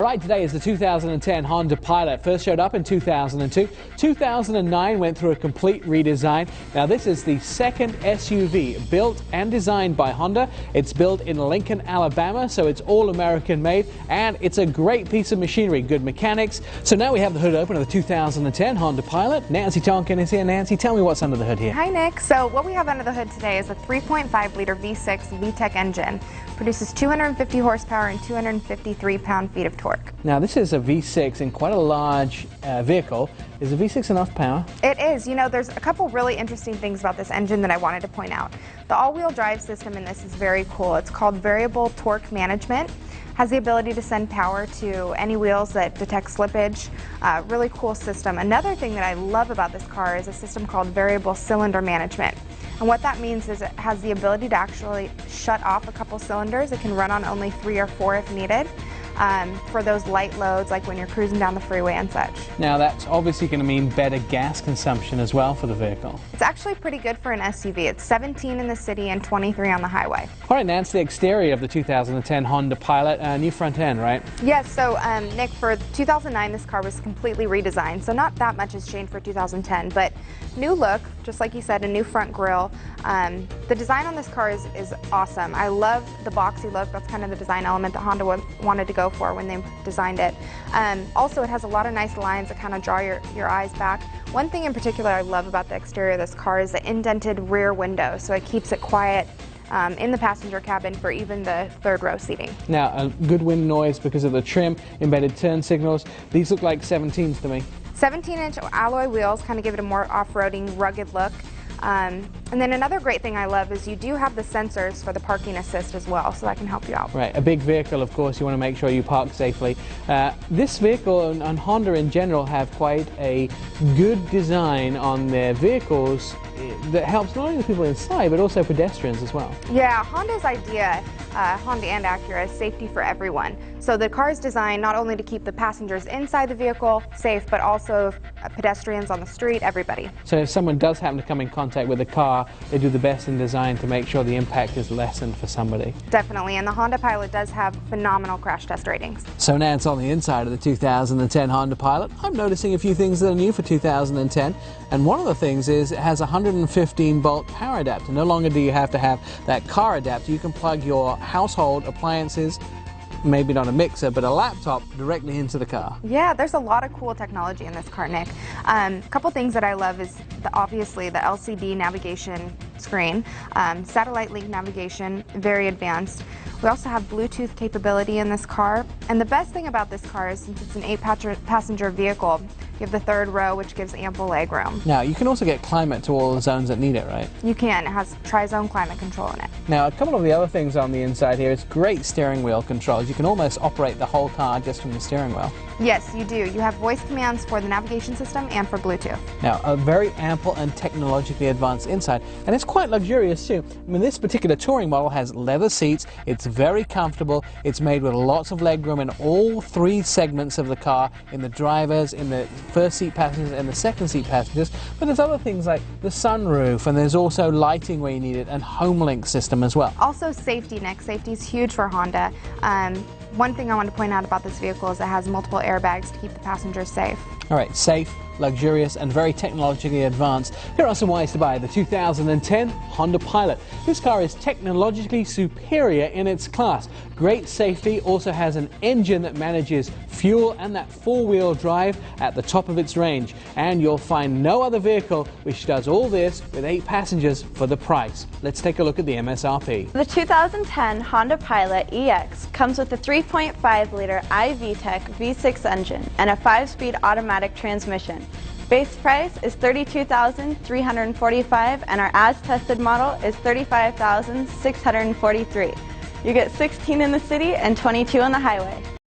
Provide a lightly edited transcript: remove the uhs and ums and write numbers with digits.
Right, today is the 2010 Honda Pilot. First showed up in 2002. 2009 went through a complete redesign. Now this is the second SUV built and designed by Honda. It's built in Lincoln, Alabama, so it's all American made, and it's a great piece of machinery, good mechanics. So now we have the hood open of the 2010 Honda Pilot. Nancy Tonkin is here. Nancy, tell me what's under the hood here. Hi Nick. So what we have under the hood today is a 3.5 liter V6 VTEC engine. Produces 250 horsepower and 253 pound-feet of torque. Now this is a V6 in quite a large vehicle. Is a V6 enough power? It is. You know, there's a couple really interesting things about this engine that I wanted to point out. The all-wheel drive system in this is very cool. It's called variable torque management. Has the ability to send power to any wheels that detect slippage. Really cool system. Another thing that I love about this car is a system called variable cylinder management. And what that means is it has the ability to actually shut off a couple cylinders. It can run on only 3 or 4 if needed. For those light loads, like when you're cruising down the freeway and such. Now that's obviously going to mean better gas consumption as well for the vehicle. It's actually pretty good for an SUV. It's 17 in the city and 23 on the highway. All right, Nancy, the exterior of the 2010 Honda Pilot, new front end, right? Yes, so Nick, for 2009 this car was completely redesigned, so not that much has changed for 2010, but new look, just like you said, a new front grille. The design on this car is awesome. I love the boxy look. That's kind of the design element that Honda wanted to go for when they designed it. Also, it has a lot of nice lines that kind of draw your eyes back. One thing in particular I love about the exterior of this car is the indented rear window, so it keeps it quiet in the passenger cabin for even the third row seating. Now, a good wind noise because of the trim, embedded turn signals. These look like 17s to me. 17-inch alloy wheels kind of give it a more off-roading, rugged look. And then another great thing I love is you do have the sensors for the parking assist as well, so that can help you out. Right, a big vehicle, of course, you want to make sure you park safely. This vehicle and Honda in general have quite a good design on their vehicles that helps not only the people inside, but also pedestrians as well. Yeah, Honda's idea, Honda and Acura, is safety for everyone. So the car is designed not only to keep the passengers inside the vehicle safe, but also pedestrians on the street, everybody. So if someone does happen to come in contact with a car, they do the best in design to make sure the impact is lessened for somebody. Definitely, and the Honda Pilot does have phenomenal crash test ratings. So now it's on the inside of the 2010 Honda Pilot. I'm noticing a few things that are new for 2010, and one of the things is it has a 115-volt power adapter. No longer do you have to have that car adapter. You can plug your household appliances, maybe not a mixer, but a laptop directly into the car. Yeah, there's a lot of cool technology in this car, Nick. A couple things that I love is obviously the LCD navigation screen, satellite link navigation, very advanced. We also have Bluetooth capability in this car, and the best thing about this car is since it's an 8-passenger vehicle, you have the third row, which gives ample leg room. Now, you can also get climate to all the zones that need it, right? You can. It has tri-zone climate control in it. Now, a couple of the other things on the inside here is great steering wheel controls. You can almost operate the whole car just from the steering wheel. Yes, you do. You have voice commands for the navigation system and for Bluetooth. Now, a very ample and technologically advanced inside, and it's quite luxurious too. I mean, this particular touring model has leather seats. It's very comfortable. It's made with lots of legroom in all 3 segments of the car, in the driver's, in the first seat passengers and the second seat passengers. But there's other things like the sunroof, and there's also lighting where you need it, and HomeLink system as well. Also safety, Nick. Safety is huge for Honda. One thing I want to point out about this vehicle is it has multiple airbags to keep the passengers safe. All right, safe, luxurious, and very technologically advanced. Here are some ways to buy the 2010 Honda Pilot. This car is technologically superior in its class. Great safety, also has an engine that manages fuel and that 4-wheel drive at the top of its range. And you'll find no other vehicle which does all this with 8 passengers for the price. Let's take a look at the MSRP. The 2010 Honda Pilot EX comes with a 3.5-liter iVTEC V6 engine and a 5-speed automatic transmission. Base price is $32,345 and our as-tested model is $35,643. You get 16 in the city and 22 on the highway.